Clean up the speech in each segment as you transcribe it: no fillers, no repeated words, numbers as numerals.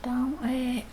Então,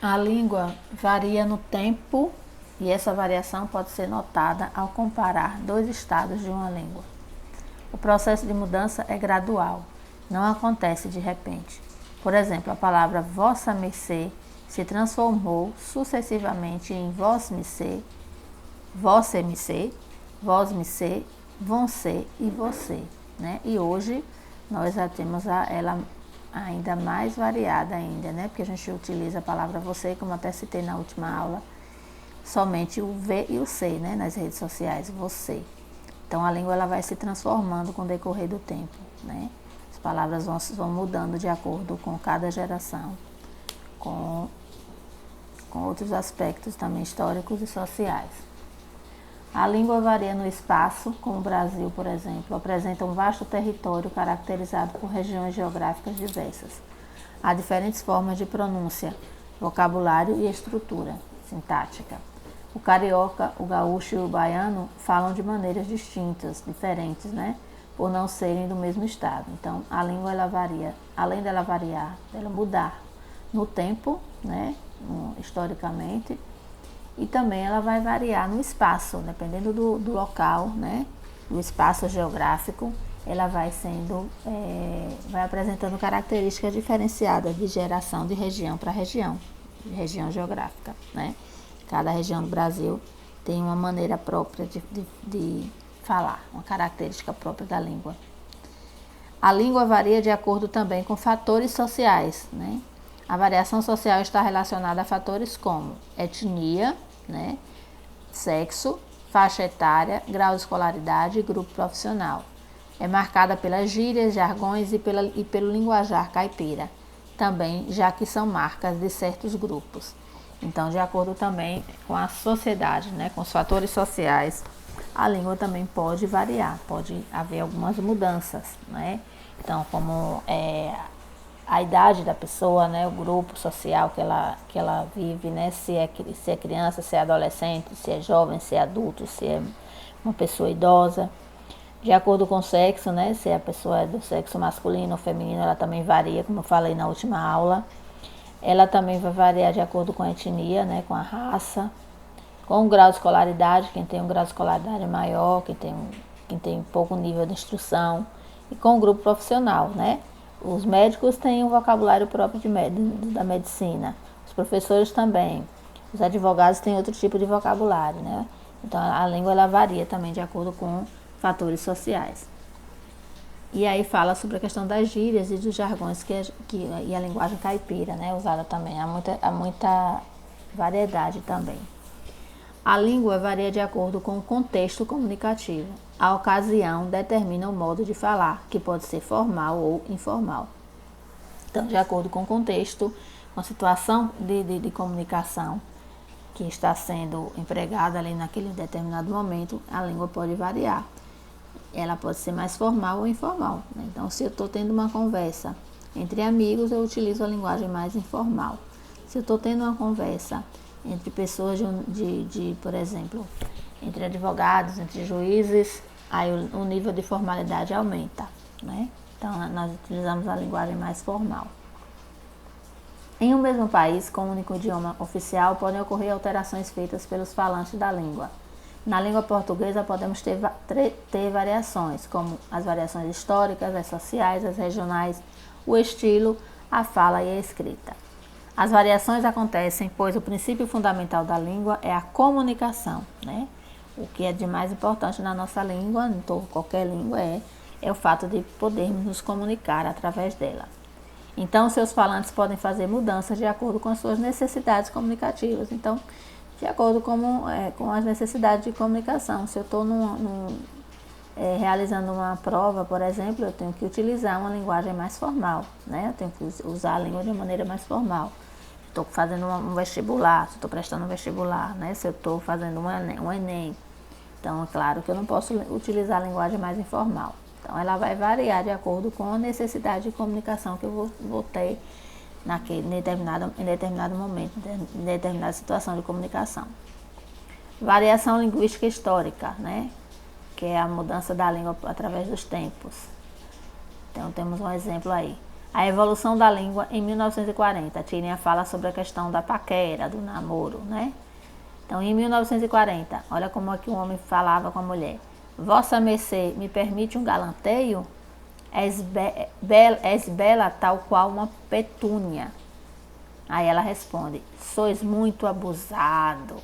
a língua varia no tempo e essa variação pode ser notada ao comparar dois estados de uma língua. O processo de mudança é gradual, não acontece de repente. Por exemplo, a palavra vossa mercê se transformou sucessivamente em vós mercê, vossa mercê, vós mercê, você e você, né? E hoje nós já temos ela ainda mais variada ainda, né? Porque a gente utiliza a palavra você, como até citei na última aula, somente o V e o C, né? Nas redes sociais, você. Então a língua ela vai se transformando com o decorrer do tempo, né? As palavras vão mudando de acordo com cada geração, com outros aspectos também históricos e sociais. A língua varia no espaço, como o Brasil, por exemplo, apresenta um vasto território caracterizado por regiões geográficas diversas. Há diferentes formas de pronúncia, vocabulário e estrutura sintática. O carioca, o gaúcho e o baiano falam de maneiras distintas, diferentes, né? Por não serem do mesmo estado. Então, a língua ela varia, além dela variar, dela mudar no tempo, né? Historicamente, e também ela vai variar no espaço, dependendo do local, né? Do espaço geográfico, ela vai sendo, vai apresentando características diferenciadas de geração de região para região, de região geográfica, né? Cada região do Brasil tem uma maneira própria de falar, uma característica própria da língua. A língua varia de acordo também com fatores sociais, né? A variação social está relacionada a fatores como etnia, né? Sexo, faixa etária, grau de escolaridade e grupo profissional. É marcada pelas gírias, jargões e pelo linguajar caipira, também, já que são marcas de certos grupos. Então, de acordo também com a sociedade, né, com os fatores sociais, a língua também pode variar, pode haver algumas mudanças, né? Então, como a idade da pessoa, né, o grupo social que ela vive, né, se é criança, se é adolescente, se é jovem, se é adulto, se é uma pessoa idosa. De acordo com o sexo, né, se a pessoa é do sexo masculino ou feminino, ela também varia, como eu falei na última aula. Ela também vai variar de acordo com a etnia, né, com a raça, com o grau de escolaridade, quem tem um grau de escolaridade maior, quem tem pouco nível de instrução, e com o grupo profissional, né? Os médicos têm um vocabulário próprio da medicina, os professores também, os advogados têm outro tipo de vocabulário, né? Então a língua ela varia também de acordo com fatores sociais. E aí fala sobre a questão das gírias e dos jargões e a linguagem caipira, né, usada também. Há muita variedade também. A língua varia de acordo com o contexto comunicativo. A ocasião determina o modo de falar, que pode ser formal ou informal. Então, de acordo com o contexto, com a situação de comunicação que está sendo empregada ali naquele determinado momento, a língua pode variar. Ela pode ser mais formal ou informal, né? Então, se eu estou tendo uma conversa entre amigos, eu utilizo a linguagem mais informal. Se eu estou tendo uma conversa entre pessoas por exemplo, entre advogados, entre juízes, aí o nível de formalidade aumenta, né? Então, nós utilizamos a linguagem mais formal. Em um mesmo país, com um único idioma oficial, podem ocorrer alterações feitas pelos falantes da língua. Na língua portuguesa podemos ter variações, como as variações históricas, as sociais, as regionais, o estilo, a fala e a escrita. As variações acontecem, pois o princípio fundamental da língua é a comunicação, né? O que é de mais importante na nossa língua, em qualquer língua, é o fato de podermos nos comunicar através dela. Então, seus falantes podem fazer mudanças de acordo com as suas necessidades comunicativas. Então, de acordo com as necessidades de comunicação. Se eu estou realizando uma prova, por exemplo, eu tenho que utilizar uma linguagem mais formal, né? Eu tenho que usar a língua de uma maneira mais formal. Estou fazendo um vestibular, se estou prestando um vestibular, né? Se eu estou fazendo um Enem. Então, é claro que eu não posso utilizar a linguagem mais informal. Então, ela vai variar de acordo com a necessidade de comunicação que eu vou ter em determinado momento, em determinada situação de comunicação. Variação linguística histórica, né? Que é a mudança da língua através dos tempos. Então, temos um exemplo aí. A evolução da língua em 1940. A tirinha fala sobre a questão da paquera, do namoro, né? Então, em 1940, olha como é que o homem falava com a mulher. Vossa mercê me permite um galanteio? És bela tal qual uma petúnia. Aí ela responde, sois muito abusado.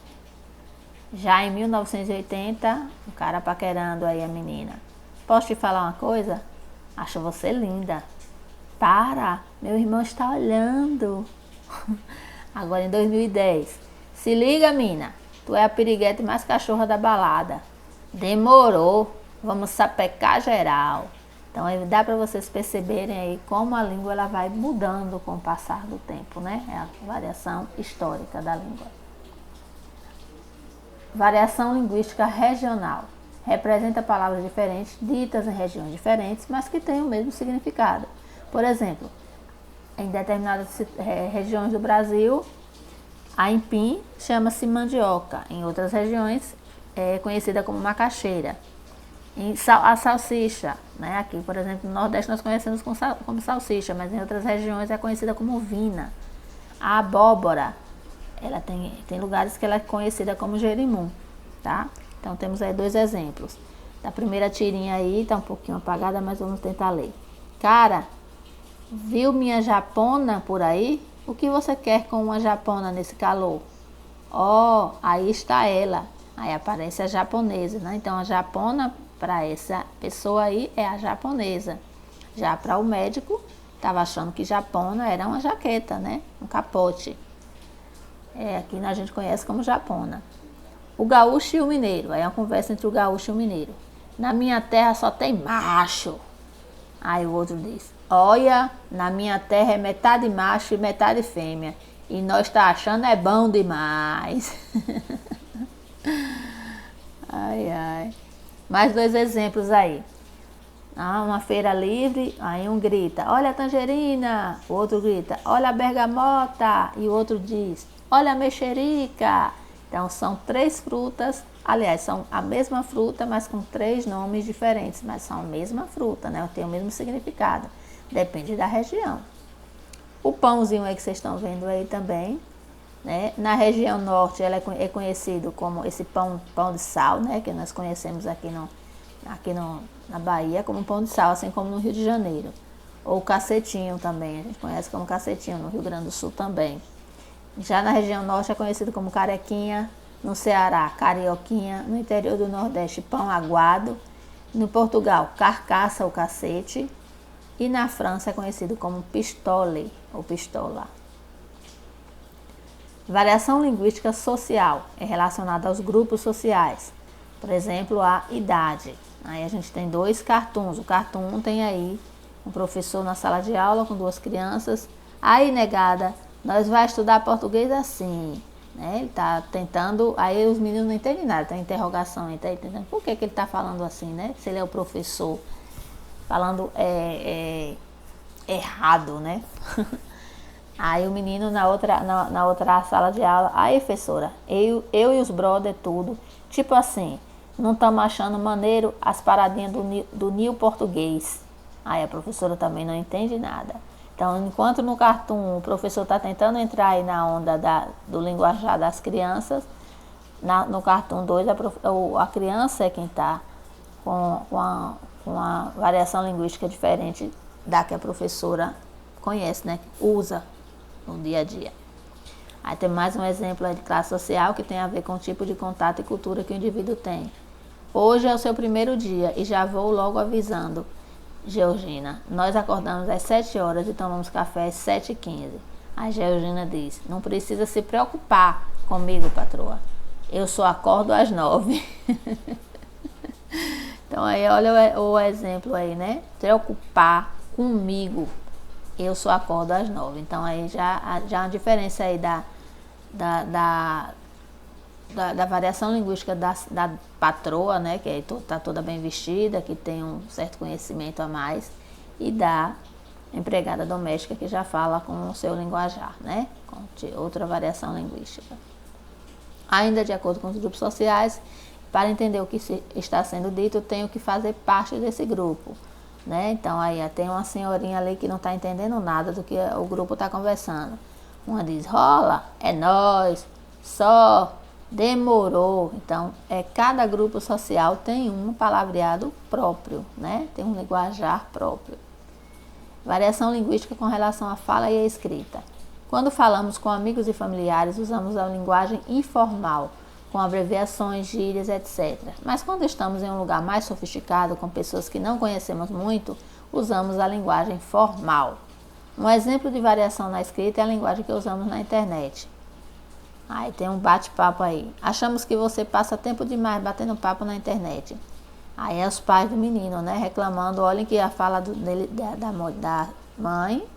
Já em 1980, o cara paquerando aí a menina. Posso te falar uma coisa? Acho você linda. Para, meu irmão está olhando. Agora em 2010. Se liga, mina. Tu é a piriguete mais cachorra da balada. Demorou. Vamos sapecar geral. Então aí dá para vocês perceberem aí como a língua ela vai mudando com o passar do tempo, né? É a variação histórica da língua. Variação linguística regional. Representa palavras diferentes, ditas em regiões diferentes, mas que têm o mesmo significado. Por exemplo, em determinadas regiões do Brasil, a empim chama-se mandioca. Em outras regiões é conhecida como macaxeira. A salsicha, né? Aqui, por exemplo, no Nordeste nós conhecemos como salsicha, mas em outras regiões é conhecida como vina. A abóbora, ela tem lugares que ela é conhecida como jerimum, tá? Então temos aí 2 exemplos. Da primeira tirinha aí, tá um pouquinho apagada, mas vamos tentar ler. Cara, viu minha japona por aí? O que você quer com uma japona nesse calor? Ó, aí está ela. Aí aparece a japonesa, né? Então a japona para essa pessoa aí é a japonesa. Já para o médico, estava achando que japona era uma jaqueta, né? Um capote. Aqui a gente conhece como japona. O gaúcho e o mineiro. Aí é uma conversa entre o gaúcho e o mineiro. Na minha terra só tem macho. Aí o outro diz, olha, na minha terra é metade macho e metade fêmea. E nós tá achando é bom demais. Ai, ai. Mais 2 exemplos aí. Uma feira livre, aí um grita, olha a tangerina. O outro grita, olha a bergamota. E o outro diz, olha a mexerica. Então são 3 frutas, aliás, são a mesma fruta, mas com 3 nomes diferentes. Mas são a mesma fruta, né? Tem o mesmo significado. Depende da região. O pãozinho aí que vocês estão vendo aí também, né? Na região norte ela é conhecido como esse pão de sal, né? Que nós conhecemos aqui na Bahia como pão de sal, assim como no Rio de Janeiro. Ou cacetinho também, a gente conhece como cacetinho no Rio Grande do Sul também. Já na região norte é conhecido como carequinha, no Ceará, carioquinha, no interior do Nordeste, pão aguado, no Portugal, carcaça ou cacete, e na França é conhecido como pistole ou pistola. Variação linguística social é relacionada aos grupos sociais. Por exemplo, a idade. Aí a gente tem 2 cartoons. O cartoon 1 tem aí um professor na sala de aula com 2 crianças. Aí, negada, nós vai estudar português assim. Né? Ele está tentando, aí os meninos não entendem nada, tem interrogação, ele está entendendo por que ele está falando assim, né? Se ele é o professor falando errado, né? Aí o menino na outra sala de aula, aí professora, eu e os brother tudo, tipo assim, não estamos achando maneiro as paradinhas do Nil português. Aí a professora também não entende nada. Então, enquanto no cartoon o professor está tentando entrar aí na onda do linguajar das crianças, no cartoon 2 a criança é quem está com uma variação linguística diferente da que a professora conhece, né? Usa no dia a dia. Aí tem mais um exemplo aí de classe social que tem a ver com o tipo de contato e cultura que o indivíduo tem. Hoje é o seu primeiro dia e já vou logo avisando, Georgina, nós acordamos às 7 horas e tomamos café às 7h15. A Georgina diz, não precisa se preocupar comigo, patroa. Eu só acordo às 9. Então aí olha o exemplo aí, né? Preocupar comigo. Eu só acordo às 9. Então aí já há uma diferença aí da variação linguística da patroa, né, que está toda bem vestida, que tem um certo conhecimento a mais, e da empregada doméstica que já fala com o seu linguajar, né, com outra variação linguística. Ainda de acordo com os grupos sociais, para entender o que está sendo dito, tenho que fazer parte desse grupo. né? Então aí tem uma senhorinha ali que não está entendendo nada do que o grupo está conversando. Uma diz, rola, é nós, só, demorou. Então, cada grupo social tem um palavreado próprio, né? Tem um linguajar próprio. Variação linguística com relação à fala e à escrita. Quando falamos com amigos e familiares, usamos a linguagem informal, com abreviações, gírias, etc. Mas quando estamos em um lugar mais sofisticado, com pessoas que não conhecemos muito, usamos a linguagem formal. Um exemplo de variação na escrita é a linguagem que usamos na internet. Aí tem um bate-papo aí. Achamos que você passa tempo demais batendo papo na internet. Aí é os pais do menino, né, reclamando, olhem que a fala da mãe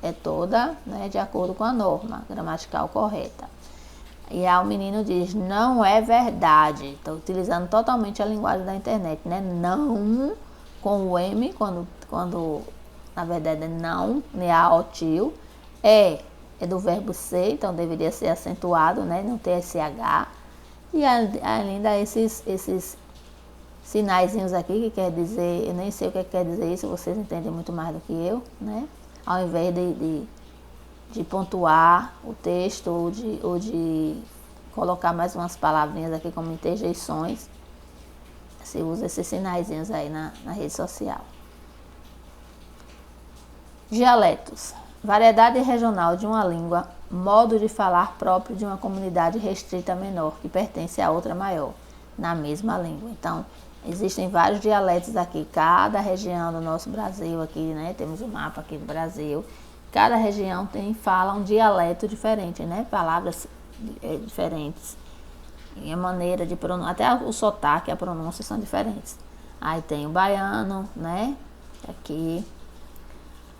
é toda, né, de acordo com a norma gramatical correta. E aí o menino diz, não é verdade. Estou utilizando totalmente a linguagem da internet, né? Não com o M, quando na verdade é não, né? Tio. É do verbo ser, então deveria ser acentuado, né? Não ter esse H. E ainda esses sinaizinhos aqui que quer dizer, eu nem sei o que quer dizer isso, vocês entendem muito mais do que eu, né? Ao invés de pontuar o texto ou de colocar mais umas palavrinhas aqui como interjeições, se usa esses sinaizinhos aí na rede social. Dialetos. Variedade regional de uma língua, modo de falar próprio de uma comunidade restrita menor, que pertence a outra maior, na mesma língua. Então, existem vários dialetos aqui, cada região do nosso Brasil aqui, né? Temos um mapa aqui do Brasil. Cada região fala um dialeto diferente, né? Palavras diferentes. E a maneira de pronunciar, até o sotaque e a pronúncia são diferentes. Aí tem o baiano, né? Aqui.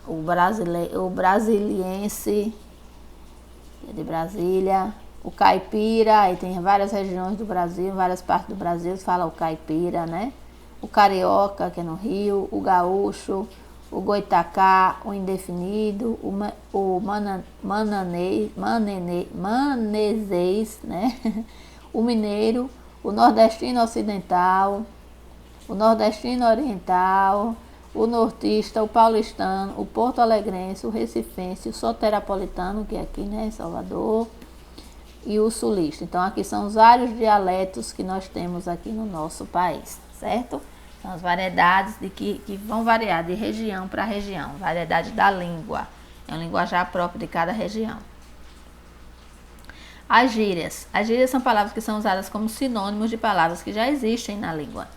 O brasiliense, de Brasília. O caipira, aí tem várias regiões do Brasil, várias partes do Brasil que fala o caipira, né? O carioca, que é no Rio. O gaúcho. O goitacá, o indefinido, o manezês, né? O mineiro, o nordestino ocidental, o nordestino oriental, o nortista, o paulistano, o porto-alegrense, o recifense, o soterapolitano, que é aqui, né, em Salvador, e o sulista. Então, aqui são os vários dialetos que nós temos aqui no nosso país, certo? São as variedades que vão variar de região para região. Variedade da língua. É um linguajar próprio de cada região. As gírias. As gírias são palavras que são usadas como sinônimos de palavras que já existem na língua.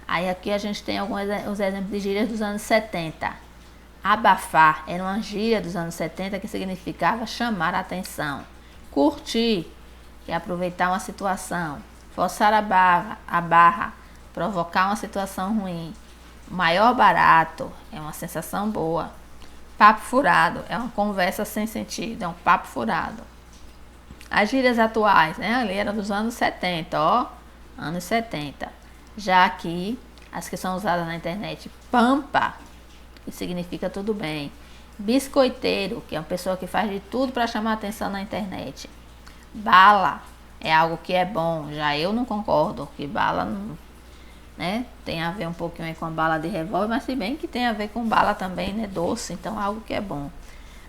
Aí aqui a gente tem alguns exemplos de gírias dos anos 70. Abafar era uma gíria dos anos 70 que significava chamar a atenção. Curtir, que é aproveitar uma situação. Forçar a barra, provocar uma situação ruim. Maior barato é uma sensação boa. Papo furado é uma conversa sem sentido, é um papo furado. As gírias atuais, né? Ali era dos anos 70, ó. Anos 70. Já aqui, as que são usadas na internet, pampa, que significa tudo bem. Biscoiteiro, que é uma pessoa que faz de tudo para chamar atenção na internet. Bala é algo que é bom. Já eu não concordo que bala não, né, tem a ver um pouquinho aí com a bala de revólver, mas se bem que tem a ver com bala também, né, doce, então é algo que é bom.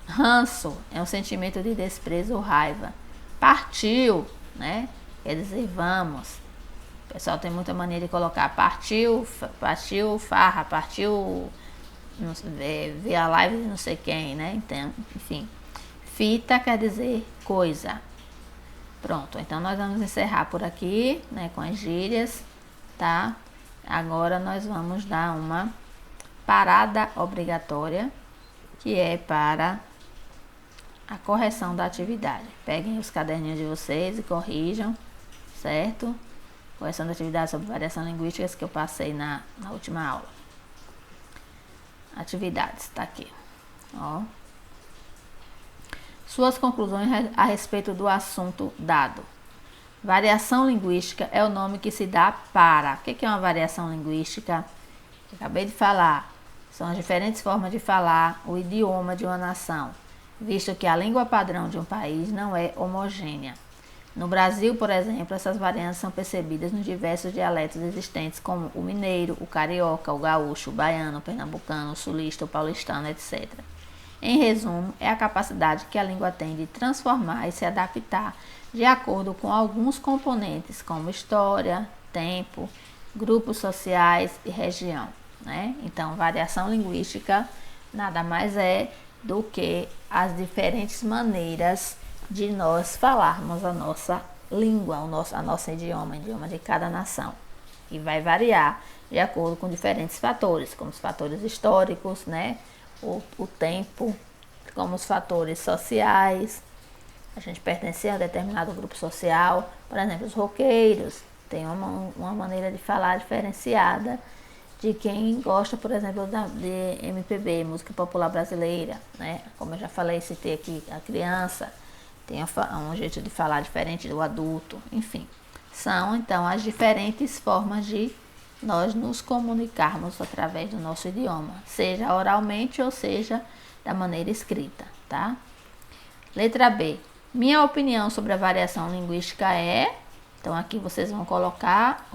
Ranço é um sentimento de desprezo ou raiva. Partiu, né, quer dizer vamos. O pessoal tem muita mania de colocar partiu farra, partiu ver a live de não sei quem, né, então, enfim. Fita quer dizer coisa. Pronto, então nós vamos encerrar por aqui, né, com as gírias, tá? Agora nós vamos dar uma parada obrigatória, que é para a correção da atividade. Peguem os caderninhos de vocês e corrijam, certo? Correção da atividade sobre variação linguística que eu passei na última aula. Atividades, tá aqui, ó. Suas conclusões a respeito do assunto dado. Variação linguística é o nome que se dá para. O que é uma variação linguística? Eu acabei de falar. São as diferentes formas de falar o idioma de uma nação, visto que a língua padrão de um país não é homogênea. No Brasil, por exemplo, essas variantes são percebidas nos diversos dialetos existentes, como o mineiro, o carioca, o gaúcho, o baiano, o pernambucano, o sulista, o paulistano, etc. Em resumo, é a capacidade que a língua tem de transformar e se adaptar de acordo com alguns componentes, como história, tempo, grupos sociais e região, né? Então, variação linguística nada mais é do que as diferentes maneiras de nós falarmos a nossa língua, a nosso idioma de cada nação. E vai variar de acordo com diferentes fatores, como os fatores históricos, né? O tempo, como os fatores sociais. A gente pertencer a determinado grupo social. Por exemplo, os roqueiros têm uma maneira de falar diferenciada de quem gosta, por exemplo, de MPB, música popular brasileira, né? Como eu já falei, citei aqui a criança, tem um jeito de falar diferente do adulto, enfim. São, então, as diferentes formas de nós nos comunicarmos através do nosso idioma, seja oralmente ou seja da maneira escrita, tá? Letra B. Minha opinião sobre a variação linguística é... Então, aqui vocês vão colocar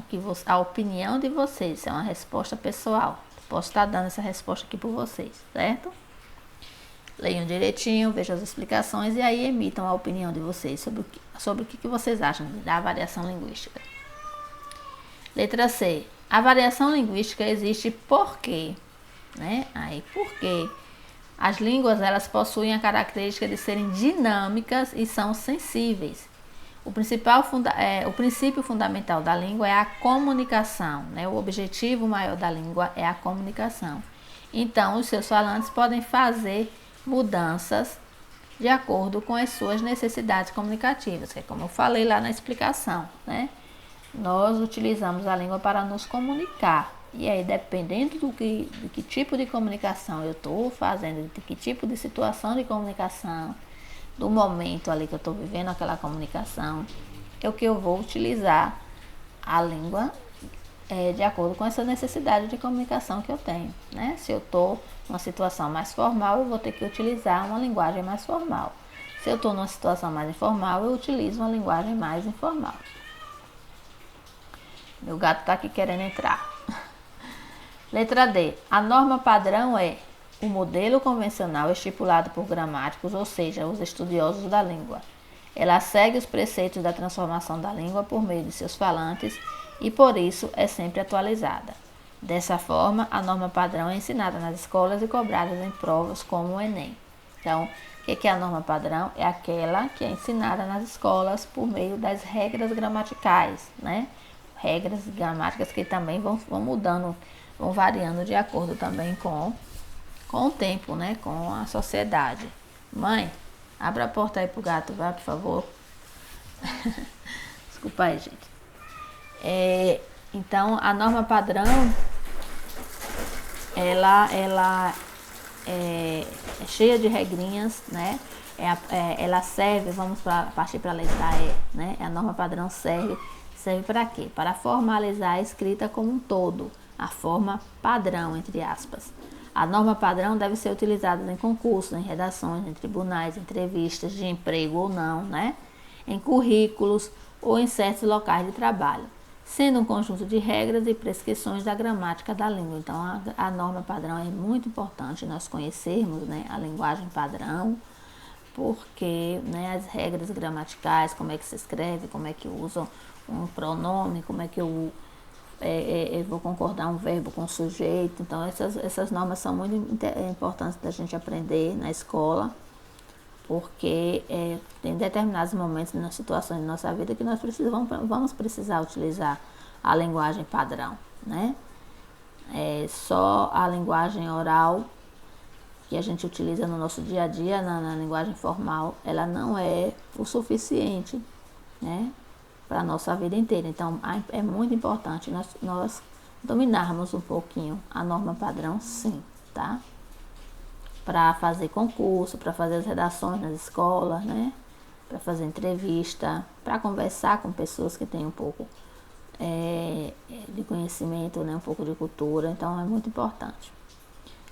a opinião de vocês. Isso é uma resposta pessoal. Posso estar dando essa resposta aqui por vocês, certo? Leiam direitinho, vejam as explicações e aí emitam a opinião de vocês sobre o que vocês acham da variação linguística. Letra C. A variação linguística existe porque, né? Aí, porque as línguas, elas possuem a característica de serem dinâmicas e são sensíveis. O princípio fundamental da língua é a comunicação, né? O objetivo maior da língua é a comunicação. Então, os seus falantes podem fazer mudanças de acordo com as suas necessidades comunicativas, que é como eu falei lá na explicação, né? Nós utilizamos a língua para nos comunicar. E aí, dependendo de que tipo de comunicação eu estou fazendo, de que tipo de situação de comunicação, do momento ali que eu estou vivendo aquela comunicação, é o que eu vou utilizar a língua de acordo com essa necessidade de comunicação que eu tenho, né? Se eu estou numa situação mais formal, eu vou ter que utilizar uma linguagem mais formal. Se eu estou numa situação mais informal, eu utilizo uma linguagem mais informal. Meu gato está aqui querendo entrar. Letra D. A norma padrão é o modelo convencional estipulado por gramáticos, ou seja, os estudiosos da língua. Ela segue os preceitos da transformação da língua por meio de seus falantes e, por isso, é sempre atualizada. Dessa forma, a norma padrão é ensinada nas escolas e cobrada em provas como o Enem. Então, o que é a norma padrão? É aquela que é ensinada nas escolas por meio das regras gramaticais, né? Regras gramáticas que também vão mudando, vão variando de acordo também com o tempo, né? Com a sociedade. Mãe, abra a porta aí pro gato, vai, por favor. Desculpa aí, gente. Então, a norma padrão, ela é cheia de regrinhas, né? Ela serve, vamos partir para a letra E, né? A norma padrão serve para quê? Para formalizar a escrita como um todo, a forma padrão, entre aspas. A norma padrão deve ser utilizada em concursos, em redações, em tribunais, em entrevistas de emprego ou não, né? Em currículos ou em certos locais de trabalho, sendo um conjunto de regras e prescrições da gramática da língua. Então, a norma padrão é muito importante nós conhecermos, né, a linguagem padrão, porque, né, as regras gramaticais, como é que se escreve, como é que usa um pronome, como é que eu vou concordar um verbo com o sujeito. Então, essas normas são muito importantes da gente aprender na escola, porque tem determinados momentos, nas situações da nossa vida, que nós vamos precisar utilizar a linguagem padrão, né? Só a linguagem oral que a gente utiliza no nosso dia a dia, na linguagem formal, ela não é o suficiente, né, para a nossa vida inteira. Então, é muito importante nós dominarmos um pouquinho a norma padrão, sim, tá? Para fazer concurso, para fazer as redações nas escolas, né? Para fazer entrevista, para conversar com pessoas que têm um pouco de conhecimento, né? Um pouco de cultura. Então, é muito importante.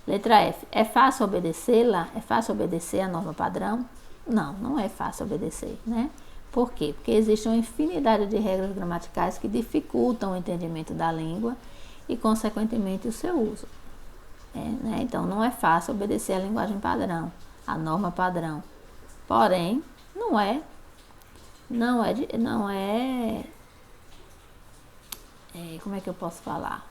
Letra F. É fácil obedecê-la? É fácil obedecer a norma padrão? Não, não é fácil obedecer, né? Por quê? Porque existe uma infinidade de regras gramaticais que dificultam o entendimento da língua e, consequentemente, o seu uso. Né? Então, não é fácil obedecer a linguagem padrão, a norma padrão. Porém, não é, como é que eu posso falar?